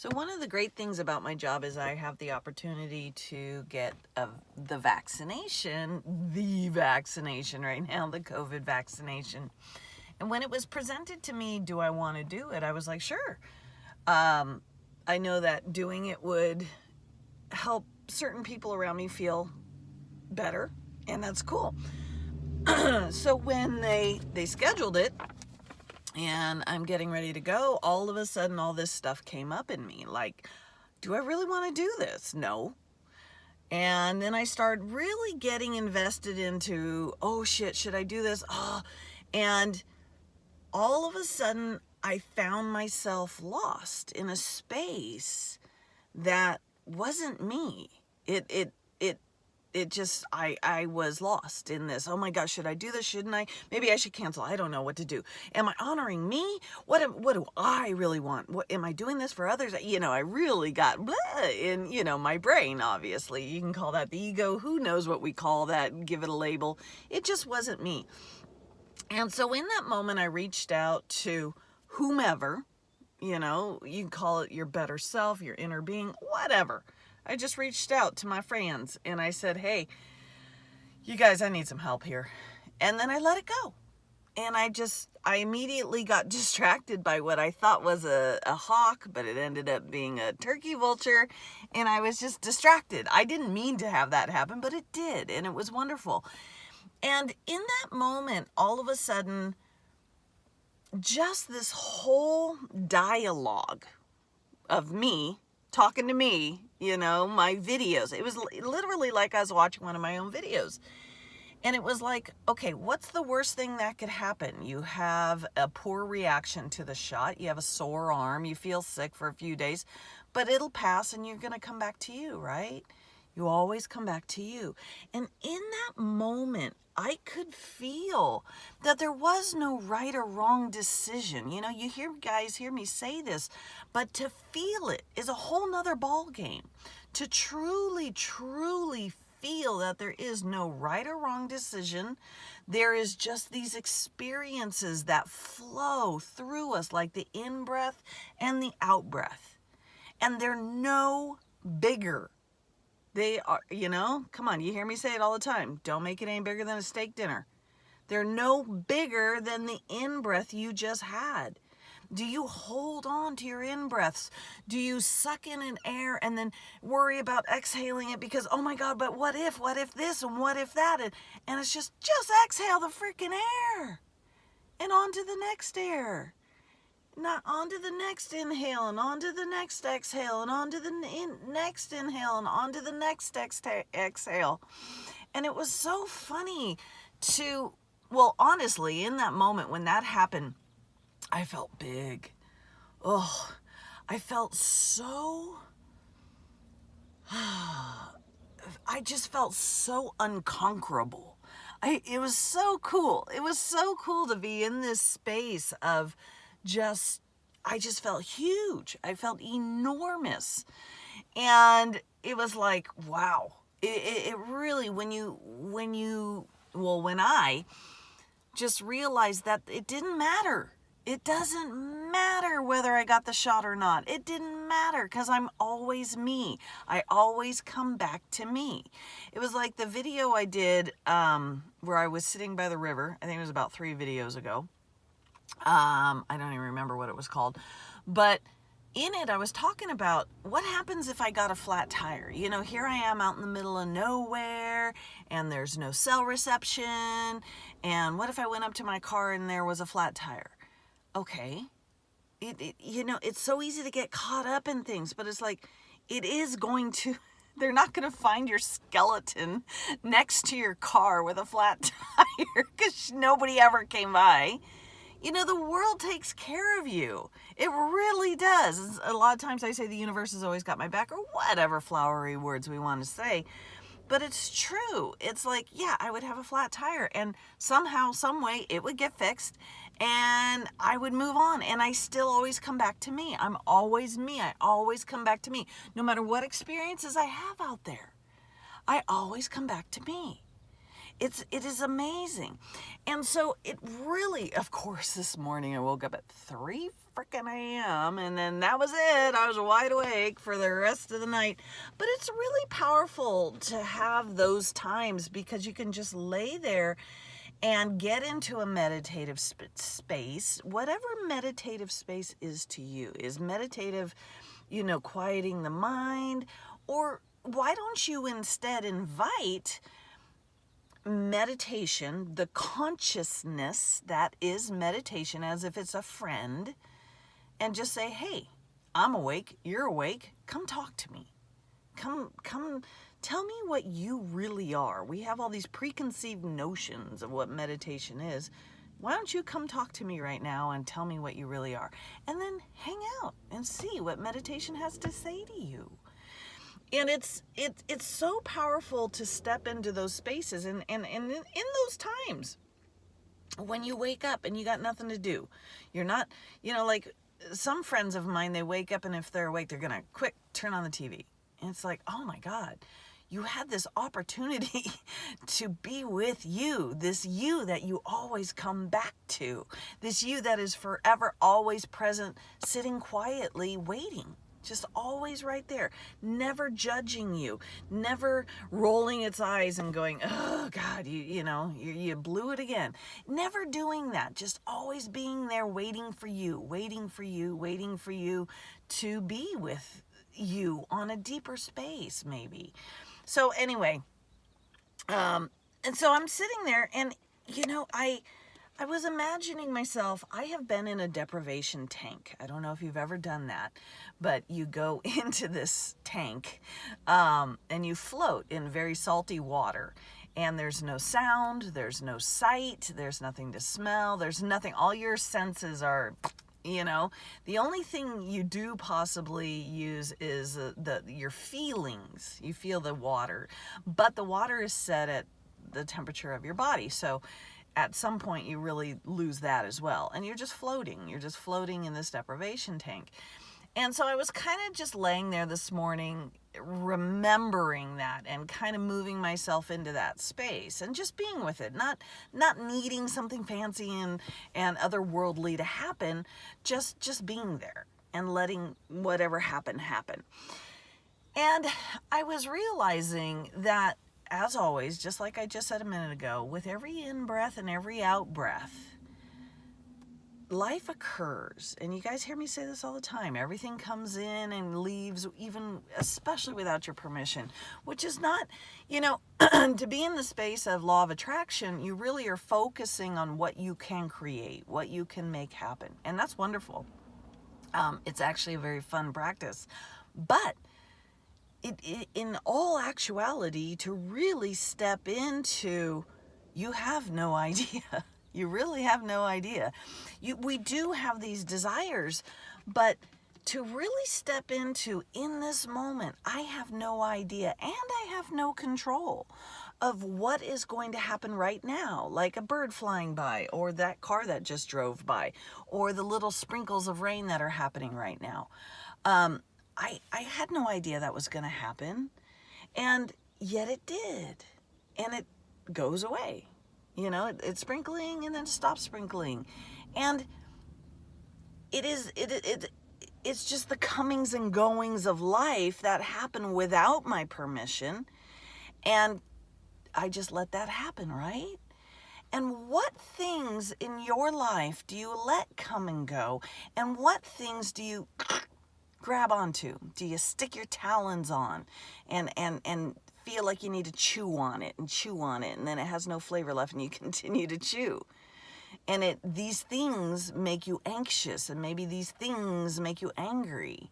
So one of the great things about my job is I have the opportunity to get the vaccination right now, the COVID vaccination. And when it was presented to me, do I want to do it? I was like, sure. I know that doing it would help certain people around me feel better, and that's cool. So when they scheduled it, and I'm getting ready to go, all of a sudden all this stuff came up in me. Like, do I really want to do this? No. And then I started really getting invested into, oh shit, should I do this? Oh, and all of a sudden I found myself lost in a space that wasn't me. It just, I was lost in this. Oh my gosh, should I do this? Shouldn't I? Maybe I should cancel. I don't know what to do. Am I honoring me? What do I really want? What, am I doing this for others? I really got blah in, my brain, obviously. You can call that the ego. Who knows what we call that? Give it a label. It just wasn't me. And so in that moment, I reached out to whomever, you can call it your better self, your inner being, whatever. I just reached out to my friends and I said, hey, you guys, I need some help here. And then I let it go. And I immediately got distracted by what I thought was a hawk, but it ended up being a turkey vulture. And I was just distracted. I didn't mean to have that happen, but it did. And it was wonderful. And in that moment, all of a sudden, just this whole dialogue of me talking to me, my videos. It was literally like I was watching one of my own videos. And it was like, okay, what's the worst thing that could happen? You have a poor reaction to the shot. You have a sore arm. You feel sick for a few days, but it'll pass and you're going to come back to you, right? You always come back to you. And in that moment, I could feel that there was no right or wrong decision. You hear me say this, but to feel it is a whole nother ball game. To truly, truly feel that there is no right or wrong decision. There is just these experiences that flow through us like the in-breath and the out-breath. And they're no bigger. They are, come on, you hear me say it all the time. Don't make it any bigger than a steak dinner. They're no bigger than the in-breath you just had. Do you hold on to your in-breaths? Do you suck in an air and then worry about exhaling it because, oh my God, but what if this and what if that? And it's just exhale the freaking air and on to the next air. Not onto the next inhale and onto the next exhale and onto the next inhale and onto the next exhale. And it was so funny honestly, in that moment when that happened, I felt big. Oh, I felt so, I just felt so unconquerable. It was so cool. It was so cool to be in this space of I just felt huge. I felt enormous. And it was like, wow. It really, when I just realized that it didn't matter. It doesn't matter whether I got the shot or not. It didn't matter because I'm always me. I always come back to me. It was like the video I did where I was sitting by the river. I think it was about 3 videos ago. I don't even remember what it was called, but in it, I was talking about what happens if I got a flat tire. Here I am out in the middle of nowhere and there's no cell reception. And what if I went up to my car and there was a flat tire? Okay. It's so easy to get caught up in things, but it's like, they're not going to find your skeleton next to your car with a flat tire because nobody ever came by. The world takes care of you. It really does. A lot of times I say the universe has always got my back, or whatever flowery words we want to say. But it's true. It's like, yeah, I would have a flat tire and somehow, some way it would get fixed and I would move on. And I still always come back to me. I'm always me. I always come back to me. No matter what experiences I have out there, I always come back to me. It is amazing. And so it really, of course, this morning I woke up at 3 freaking a.m. and then that was it. I was wide awake for the rest of the night. But it's really powerful to have those times because you can just lay there and get into a meditative space, whatever meditative space is to you. Is meditative, quieting the mind? Or why don't you instead invite meditation, the consciousness that is meditation, as if it's a friend, and just say, hey, I'm awake, you're awake, come talk to me. Come tell me what you really are. We have all these preconceived notions of what meditation is. Why don't you come talk to me right now and tell me what you really are? And then hang out and see what meditation has to say to you. And it's so powerful to step into those spaces and in those times when you wake up and you got nothing to do. You're not, like some friends of mine, they wake up and if they're awake, they're going to quick turn on the TV. And it's like, oh my God, you had this opportunity to be with you, this you that you always come back to, this you that is forever always present, sitting quietly, waiting. Just always right there, never judging you, never rolling its eyes and going, oh God, you blew it again. Never doing that, just always being there waiting for you, waiting for you, waiting for you to be with you on a deeper space maybe. So anyway, and so I'm sitting there and, I was imagining myself, I have been in a deprivation tank. I don't know if you've ever done that, but you go into this tank and you float in very salty water. And there's no sound, there's no sight, there's nothing to smell, there's nothing. All your senses are, the only thing you do possibly use is your feelings. You feel the water, but the water is set at the temperature of your body. So at some point you really lose that as well. And you're just floating in this deprivation tank. And so I was kind of just laying there this morning, remembering that and kind of moving myself into that space and just being with it, not needing something fancy and otherworldly to happen, just being there and letting whatever happen. And I was realizing that, as always, just like I just said a minute ago, with every in-breath and every out-breath, life occurs. And you guys hear me say this all the time. Everything comes in and leaves, especially without your permission, which is not, to be in the space of law of attraction, you really are focusing on what you can create, what you can make happen. And that's wonderful. It's actually a very fun practice. But in all actuality, to really step into, you have no idea. You really have no idea. We do have these desires, but to really step into, in this moment, I have no idea and I have no control of what is going to happen right now, like a bird flying by, or that car that just drove by, or the little sprinkles of rain that are happening right now. I had no idea that was going to happen, and yet it did, and it goes away. It's sprinkling and then stops sprinkling, and it's just the comings and goings of life that happen without my permission, and I just let that happen, right? And what things in your life do you let come and go, and what things do you grab onto? Do you stick your talons on and feel like you need to chew on it, and then it has no flavor left and you continue to chew? And these things make you anxious, and maybe these things make you angry.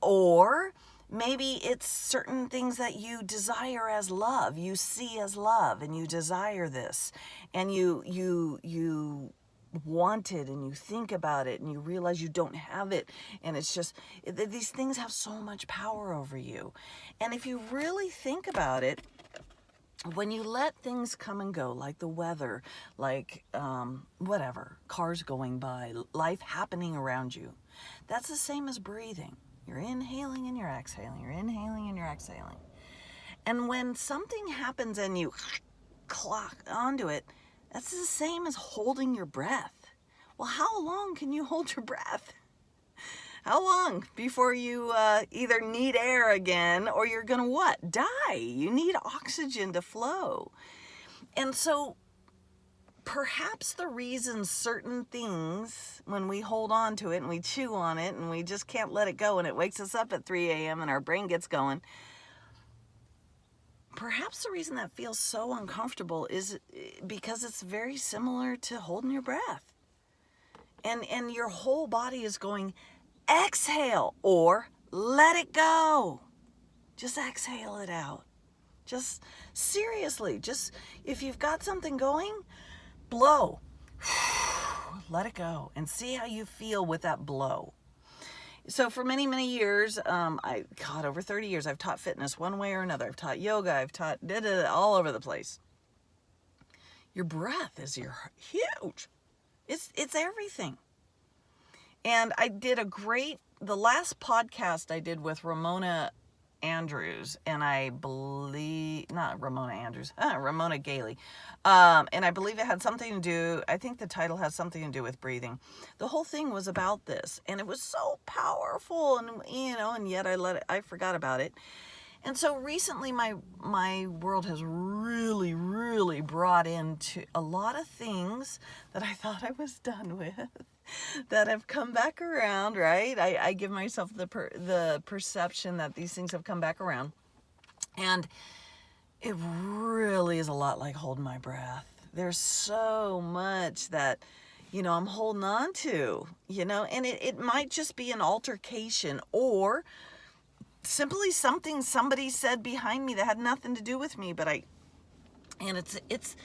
Or maybe it's certain things that you desire as love, you see as love, and you desire this, and you want it, and you think about it, and you realize you don't have it, and it's just, these things have so much power over you. And if you really think about it, when you let things come and go, like the weather, like whatever, cars going by, life happening around you, that's the same as breathing. You're inhaling and you're exhaling, you're inhaling and you're exhaling. And when something happens and you clock onto it. That's the same as holding your breath. Well, how long can you hold your breath? How long before you either need air again or you're going to what? Die. You need oxygen to flow. And so perhaps the reason certain things, when we hold on to it and we chew on it and we just can't let it go and it wakes us up at 3 a.m. and our brain gets going, perhaps the reason that feels so uncomfortable is because it's very similar to holding your breath. And your whole body is going, exhale or let it go. Just exhale it out. Just seriously, just if you've got something going, blow. Let it go and see how you feel with that blow. So for many, many years, over 30 years, I've taught fitness one way or another. I've taught yoga. I've taught all over the place. Your breath is huge. It's everything. And I did the last podcast I did with Ramona Andrews, and I believe, not Ramona Andrews, Ramona Gailey. And I believe it had something to do, I think the title has something to do with breathing. The whole thing was about this, and it was so powerful, and yet I forgot about it. And so recently my world has really, really brought into a lot of things that I thought I was done with that have come back around, right? I give myself the perception that these things have come back around. And it really is a lot like holding my breath. There's so much that, I'm holding on to, and it might just be an altercation or simply something somebody said behind me that had nothing to do with me, and it's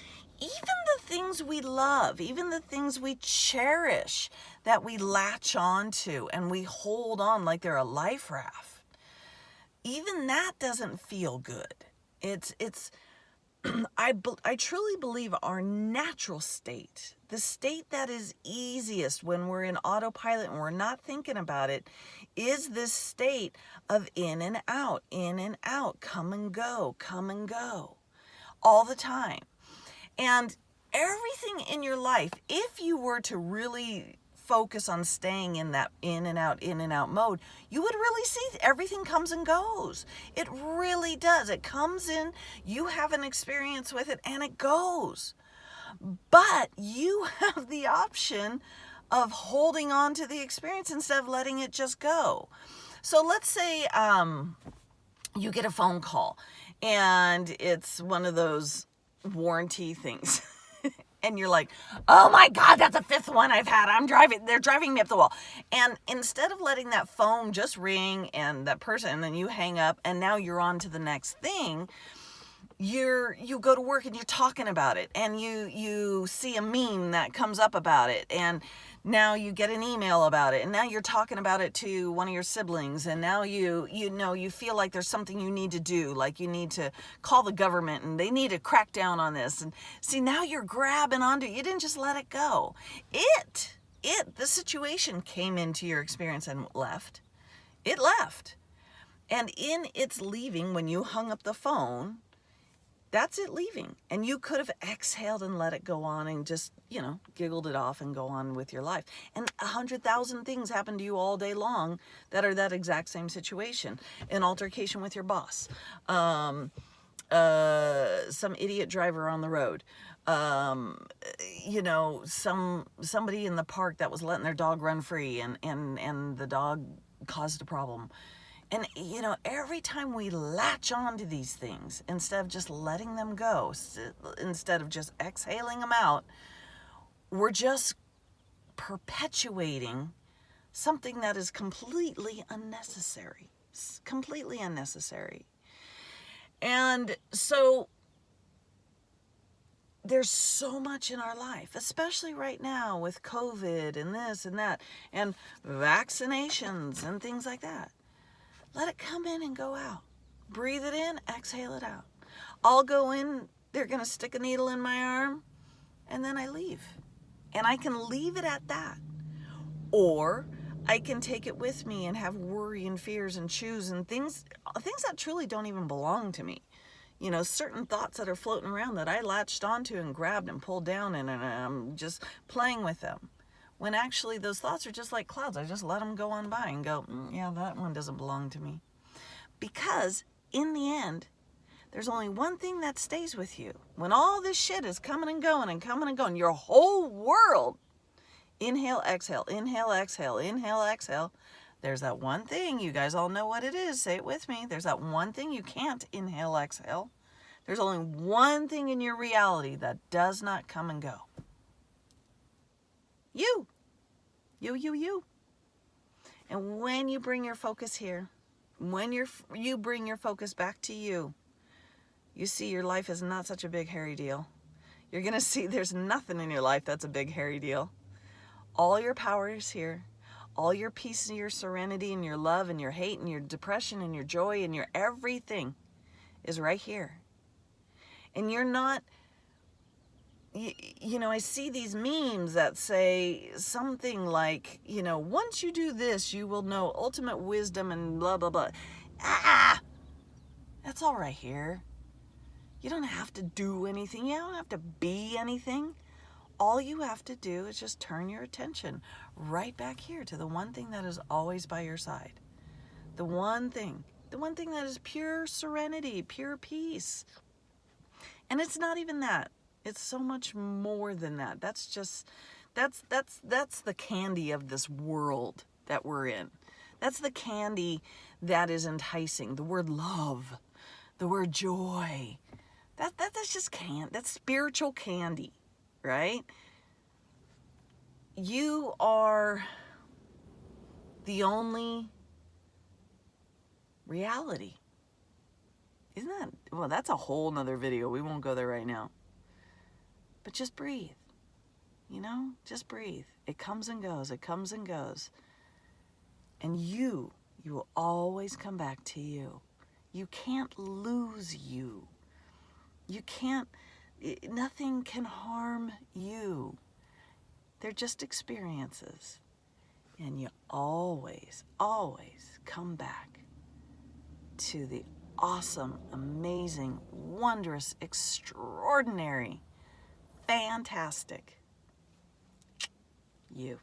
even the things we love, even the things we cherish that we latch on to and we hold on like they're a life raft. Even that doesn't feel good. I truly believe our natural state, the state that is easiest when we're in autopilot and we're not thinking about it, is this state of in and out, come and go, all the time. And everything in your life, if you were to really focus on staying in that in and out mode, you would really see everything comes and goes. It really does. It comes in, you have an experience with it, and it goes. But you have the option of holding on to the experience instead of letting it just go. So let's say you get a phone call and it's one of those warranty things. And you're like, oh my God, that's the 5th one I've had. They're driving me up the wall. And instead of letting that phone just ring and that person, and then you hang up and now you're on to the next thing, you go to work and you're talking about it, and you see a meme that comes up about it, and now you get an email about it, and now you're talking about it to one of your siblings, and now you feel like there's something you need to do, like you need to call the government and they need to crack down on this. And see, now you're grabbing onto it. You didn't just let it go. The situation came into your experience and left. It left. And in its leaving, when you hung up the phone, that's it leaving. And you could have exhaled and let it go on and just, giggled it off and go on with your life. And 100,000 things happen to you all day long that are that exact same situation. An altercation with your boss. Some idiot driver on the road. Somebody in the park that was letting their dog run free and the dog caused a problem. And, every time we latch on to these things, instead of just letting them go, instead of just exhaling them out, we're just perpetuating something that is completely unnecessary. Completely unnecessary. And so there's so much in our life, especially right now with COVID and this and that, and vaccinations and things like that. Let it come in and go out. Breathe it in, exhale it out. I'll go in, they're going to stick a needle in my arm, and then I leave. And I can leave it at that. Or I can take it with me and have worry and fears and choose and things that truly don't even belong to me. you know, certain thoughts that are floating around that I latched onto and grabbed and pulled down, and I'm just playing with them. When actually those thoughts are just like clouds. I just let them go on by and go, yeah, that one doesn't belong to me. Because in the end, there's only one thing that stays with you. When all this shit is coming and going and coming and going, your whole world, inhale, exhale, inhale, exhale, inhale, exhale. There's that one thing, you guys all know what it is. Say it with me. There's that one thing you can't inhale, exhale. There's only one thing in your reality that does not come and go. You. You. And when you bring your focus here, when you bring your focus back to you, you see your life is not such a big hairy deal. You're going to see there's nothing in your life that's a big hairy deal. All your power is here. All your peace and your serenity and your love and your hate and your depression and your joy and your everything is right here. And you're not, you know, I see these memes that say something like, you know, once you do this, you will know ultimate wisdom and blah, blah, blah. That's all right here. You don't have to do anything. You don't have to be anything. All you have to do is just turn your attention right back here to the one thing that is always by your side. The one thing that is pure serenity, pure peace. And it's not even that. It's so much more than that. That's the candy of this world that we're in. That's the candy that is enticing. The word love, the word joy. That's just that's spiritual candy, right? You are the only reality. Isn't that, well, that's a whole nother video. We won't go there right now. But just breathe, you know, just breathe. It comes and goes, it comes and goes. And you will always come back to you. You can't lose you. You can't, nothing can harm you. They're just experiences. And you always, always come back to the awesome, amazing, wondrous, extraordinary, fantastic you.